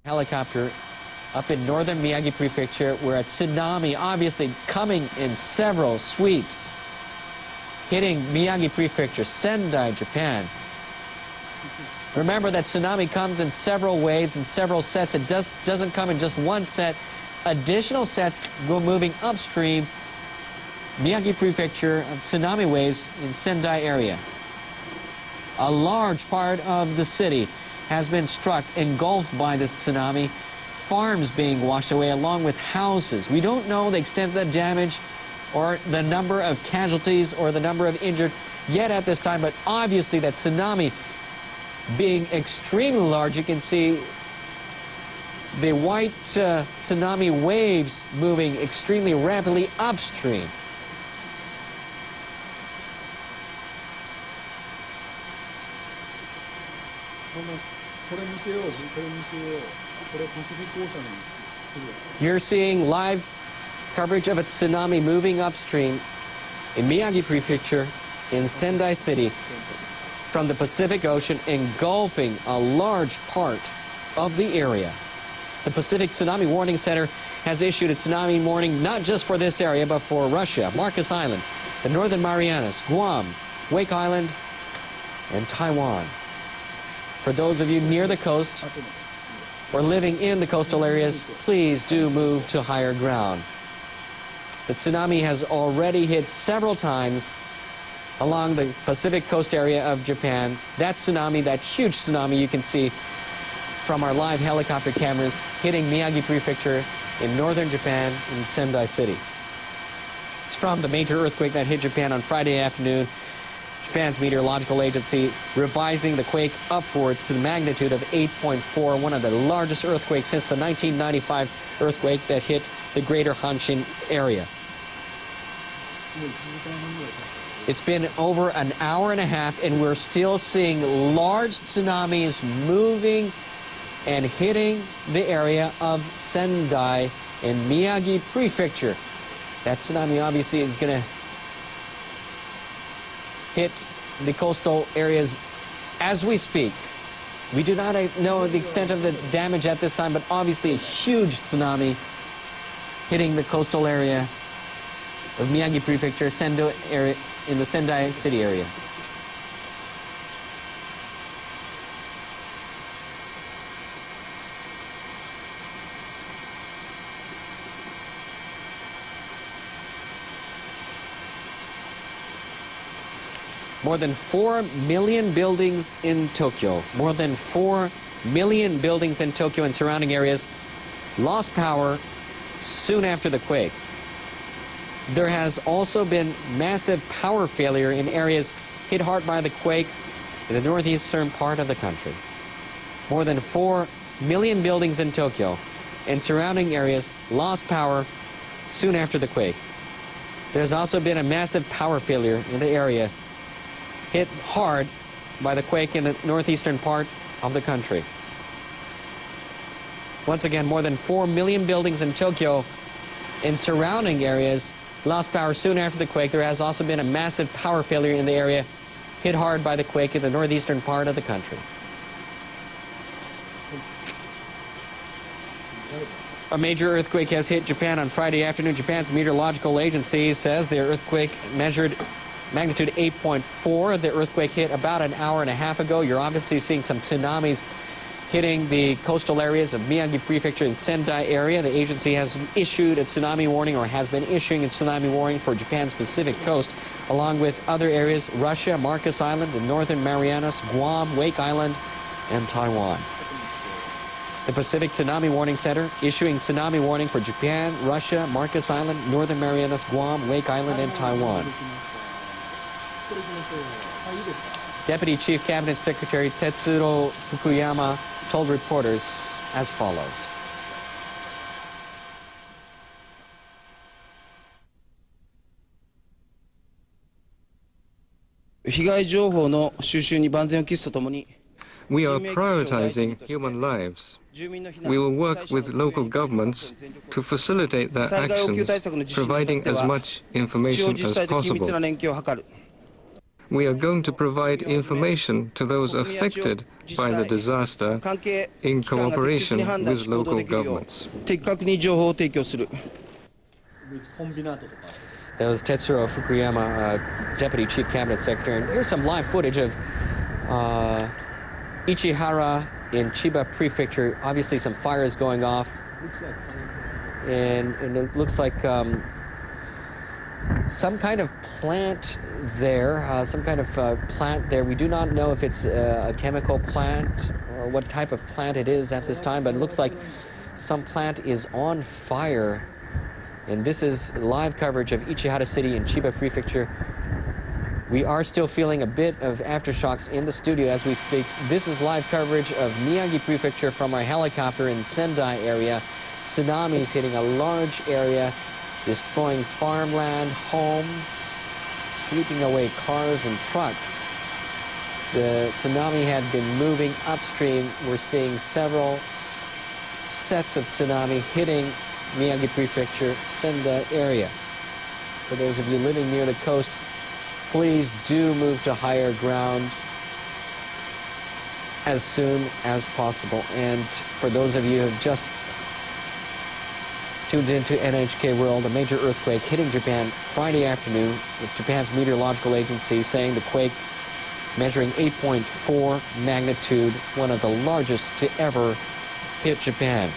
Helicopter up in northern Miyagi Prefecture, where a tsunami obviously coming in several sweeps, hitting Miyagi Prefecture, Sendai, Japan. Remember that tsunami comes in several waves and several sets. It doesn't come in just one set. Additional sets go moving upstream. Miyagi Prefecture, tsunami waves in Sendai area. A large part of the city has been struck, engulfed by this tsunami. Farms being washed away along with houses. We don't know the extent of the damage or the number of casualties or the number of injured yet at this time, but obviously that tsunami being extremely large. You can see the white tsunami waves moving extremely rapidly upstream. You're seeing live coverage of a tsunami moving upstream in Miyagi Prefecture in Sendai City from the Pacific Ocean, engulfing a large part of the area. The Pacific Tsunami Warning Center has issued a tsunami warning not just for this area, but for Russia, Marcus Island, the Northern Marianas, Guam, Wake Island, and Taiwan. For those of you near the coast or living in the coastal areas, please do move to higher ground. The tsunami has already hit several times along the Pacific coast area of Japan. That tsunami, that huge tsunami you can see from our live helicopter cameras hitting Miyagi Prefecture in northern Japan in Sendai City. It's from the major earthquake that hit Japan on Friday afternoon. Japan's meteorological agency revising the quake upwards to the magnitude of 8.4, one of the largest earthquakes since the 1995 earthquake that hit the greater Hanshin area. It's been over an hour and a half, and we're still seeing large tsunamis moving and hitting the area of Sendai in Miyagi Prefecture. That tsunami obviously is going to hit the coastal areas as we speak. We do not know the extent of the damage at this time, but obviously a huge tsunami hitting the coastal area of Miyagi Prefecture, Sendai area, in the Sendai City area. More than 4 million buildings in Tokyo, more than 4 million buildings in Tokyo and surrounding areas lost power soon after the quake. There has also been massive power failure in areas hit hard by the quake in the northeastern part of the country. More than 4 million buildings in Tokyo and surrounding areas lost power soon after the quake. There's also been a massive power failure in the area hit hard by the quake in the northeastern part of the country. Once again, more than 4 million buildings in Tokyo and surrounding areas lost power soon after the quake. There has also been a massive power failure in the area hit hard by the quake in the northeastern part of the country. A major earthquake has hit Japan on Friday afternoon. Japan's meteorological agency says the earthquake measured magnitude 8.4. The earthquake hit about an hour and a half ago. You're obviously seeing some tsunamis hitting the coastal areas of Miyagi Prefecture and Sendai area. The agency has issued a tsunami warning, or has been issuing a tsunami warning for Japan's Pacific coast, along with other areas, Russia, Marcus Island, the Northern Marianas, Guam, Wake Island, and Taiwan. The Pacific Tsunami Warning Center issuing tsunami warning for Japan, Russia, Marcus Island, Northern Marianas, Guam, Wake Island, and Taiwan. Deputy Chief Cabinet Secretary Tetsuro Fukuyama told reporters as follows. 被害情報の収集に万全を期すとともに We are prioritizing human lives. We will work with local governments to facilitate their actions, providing as much information as possible. we are going to provide information to those affected by the disaster in cooperation with local governments. 的確に情報を提供する。 That was Tetsuro Fukuyama, Deputy Chief Cabinet Secretary. And here's some live footage of Ichihara in Chiba Prefecture. Obviously, some fires going off. And it looks like some kind of plant there, We do not know if it's a chemical plant or what type of plant it is at this time, but it looks like some plant is on fire. And this is live coverage of Ichihara City in Chiba Prefecture. We are still feeling a bit of aftershocks in the studio as we speak. This is live coverage of Miyagi Prefecture from our helicopter in Sendai area. Tsunami is hitting a large area, destroying farmland, homes, sweeping away cars and trucks. The tsunami had been moving upstream. We're seeing several sets of tsunami hitting Miyagi Prefecture, Sendai area. For those of you living near the coast, please do move to higher ground as soon as possible. And for those of you who have just tuned into NHK World, a major earthquake hitting Japan Friday afternoon, with Japan's meteorological agency saying the quake measuring 8.4 magnitude, one of the largest to ever hit Japan.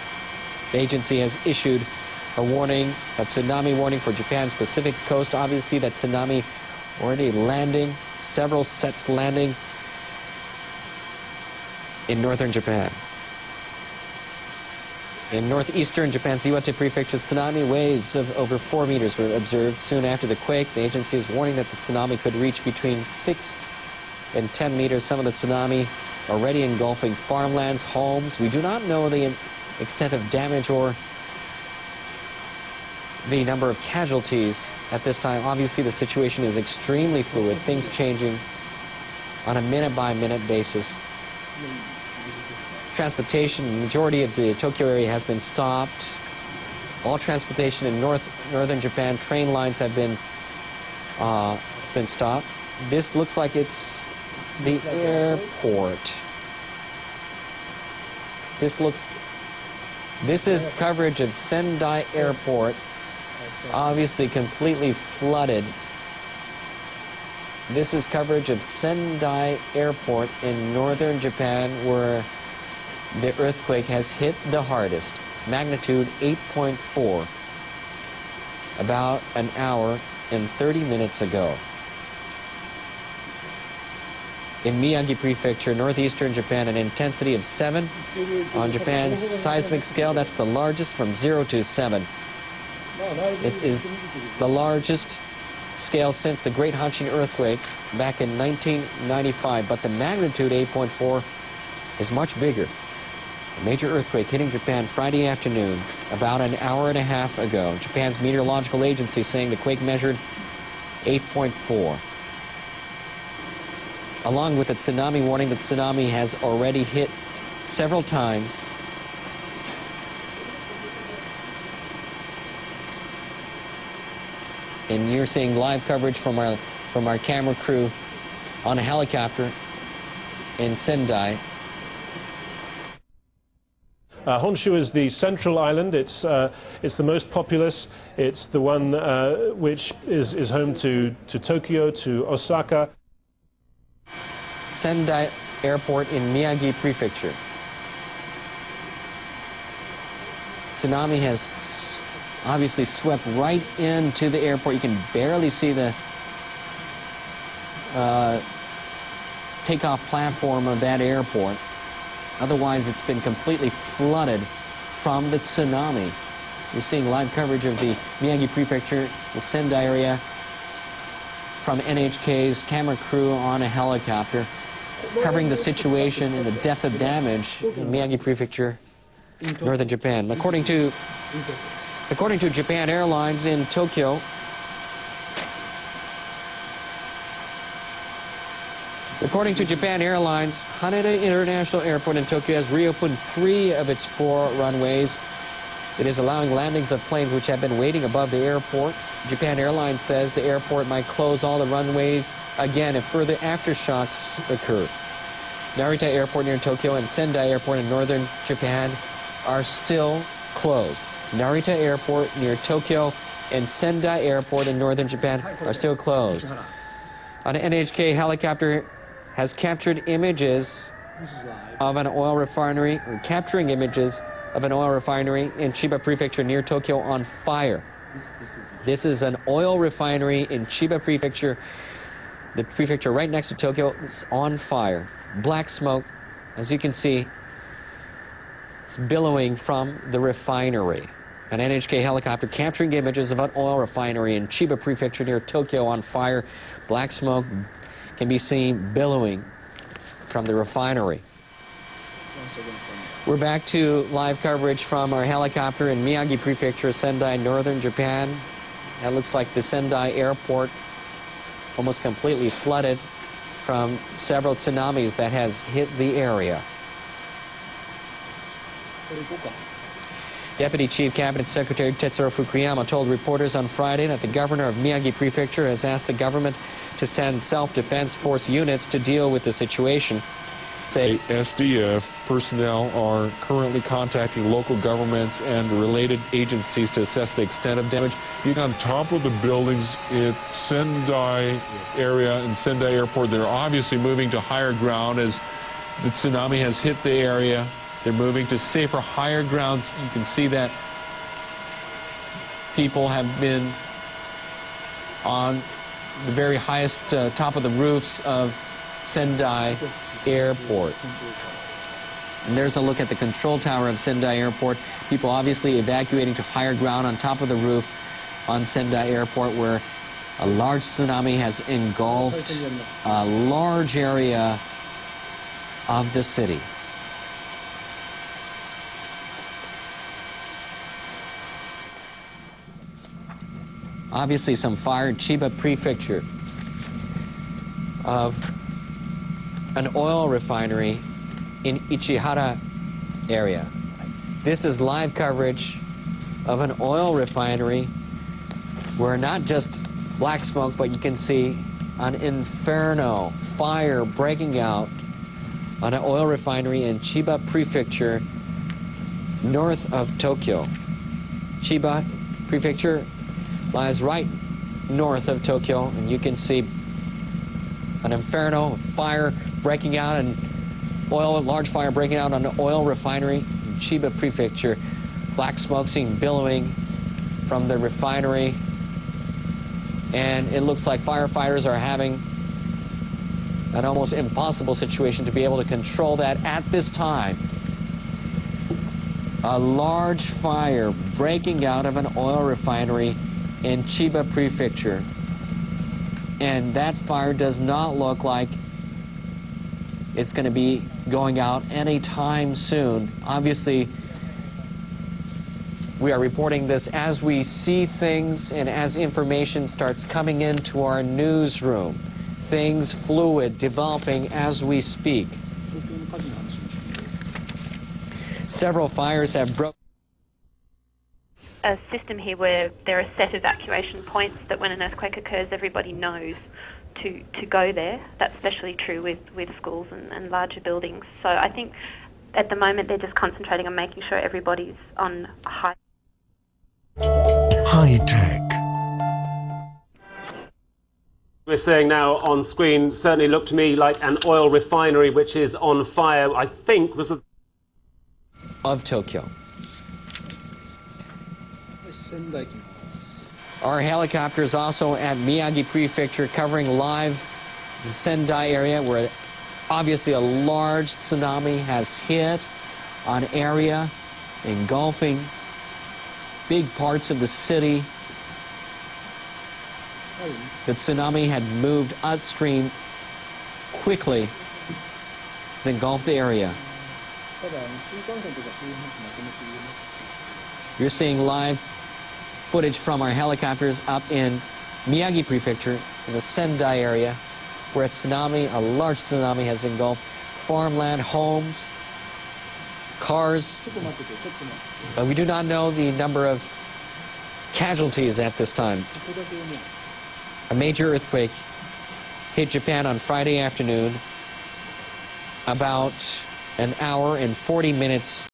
The agency has issued a warning, a tsunami warning for Japan's Pacific coast. Obviously, that tsunami already landing, several sets landing in northern Japan. In northeastern Japan's Iwate Prefecture, tsunami waves of over 4 meters were observed soon after the quake. The agency is warning that the tsunami could reach between 6 and 10 meters. Some of the tsunami already engulfing farmlands, homes. We do not know the extent of damage or the number of casualties at this time. Obviously, the situation is extremely fluid, things changing on a minute-by-minute basis. Transportation, the majority of the Tokyo area has been stopped. All transportation in northern Japan, train lines have been stopped. This looks like it's the airport. This is coverage of Sendai Airport, obviously completely flooded. This is coverage of Sendai Airport in northern Japan, where the earthquake has hit the hardest, magnitude 8.4, about an hour and 30 minutes ago. In Miyagi Prefecture, northeastern Japan, an intensity of 7 on Japan's seismic scale. That's the largest from 0 to 7. It is the largest scale since the Great Hanshin earthquake back in 1995, but the magnitude 8.4 is much bigger. A major earthquake hitting Japan Friday afternoon, about an hour and a half ago. Japan's meteorological agency saying the quake measured 8.4. Along with the tsunami warning, the tsunami has already hit several times. And you're seeing live coverage from our camera crew on a helicopter in Sendai. Honshu is the central island. It's the most populous. It's the one which is home to Tokyo, to Osaka. Sendai Airport in Miyagi Prefecture. Tsunami has obviously swept right into the airport. You can barely see the takeoff platform of that airport. Otherwise, it's been completely flooded from the tsunami. You're seeing live coverage of the Miyagi Prefecture, the Sendai area, from NHK's camera crew on a helicopter, covering the situation and the depth of damage in Miyagi Prefecture, northern Japan. According to Japan Airlines in Tokyo, Haneda International Airport in Tokyo has reopened 3 of its 4 runways It is allowing landings of planes which have been waiting above the airport. Japan Airlines says the airport might close all the runways again if further aftershocks occur. Narita Airport near Tokyo and Sendai Airport in northern Japan are still closed. Narita Airport near Tokyo and Sendai Airport in northern Japan are still closed. An NHK helicopter has captured images of an oil refinery, or capturing images of an oil refinery in Chiba Prefecture near Tokyo on fire. This is an oil refinery in Chiba Prefecture, the prefecture right next to Tokyo. It's on fire. Black smoke, as you can see, it's billowing from the refinery. An NHK helicopter capturing images of an oil refinery in Chiba Prefecture near Tokyo on fire. Black smoke can be seen billowing from the refinery. We're back to live coverage from our helicopter in Miyagi Prefecture, Sendai, northern Japan. That looks like the Sendai airport almost completely flooded from several tsunamis that has hit the area. Deputy Chief Cabinet Secretary Tetsuro Fukuyama told reporters on Friday that the governor of Miyagi Prefecture has asked the government to send self-defense force units to deal with the situation. SDF personnel are currently contacting local governments and related agencies to assess the extent of damage. On top of the buildings at Sendai area and Sendai Airport, they're obviously moving to higher ground as the tsunami has hit the area. They're moving to safer, higher grounds. You can see that people have been on the very highest top of the roofs of Sendai Airport. And there's a look at the control tower of Sendai Airport. People obviously evacuating to higher ground on top of the roof on Sendai Airport, where a large tsunami has engulfed a large area of the city. Obviously some fire in Chiba Prefecture of an oil refinery in Ichihara area. This is live coverage of an oil refinery where not just black smoke, but you can see an inferno, fire breaking out on an oil refinery in Chiba Prefecture north of Tokyo. Chiba Prefecture lies right north of Tokyo, and you can see an inferno, fire breaking out, and large fire breaking out on an oil refinery in Chiba Prefecture. Black smoke seen billowing from the refinery, and it looks like firefighters are having an almost impossible situation to be able to control that at this time. A large fire breaking out of an oil refinery in Chiba Prefecture. And that fire does not look like it's going to be going out anytime soon. Obviously, we are reporting this as we see things and as information starts coming into our newsroom. Things fluid, developing as we speak. Several fires have broken. A system here where there are set evacuation points that when an earthquake occurs, everybody knows to go there. That's especially true with schools and larger buildings. So I think at the moment they're just concentrating on making sure everybody's on high tech. We're seeing now on screen certainly looked to me like an oil refinery which is on fire, I think was of Tokyo. Our helicopters also at Miyagi Prefecture covering live the Sendai area where obviously a large tsunami has hit an area engulfing big parts of the city. The tsunami had moved upstream quickly. It's engulfed the area. You're seeing live footage from our helicopters up in Miyagi Prefecture in the Sendai area where a large tsunami has engulfed farmland, homes. cars, but we do not know the number of casualties at this time. A major earthquake hit Japan on Friday afternoon, about an hour and 40 minutes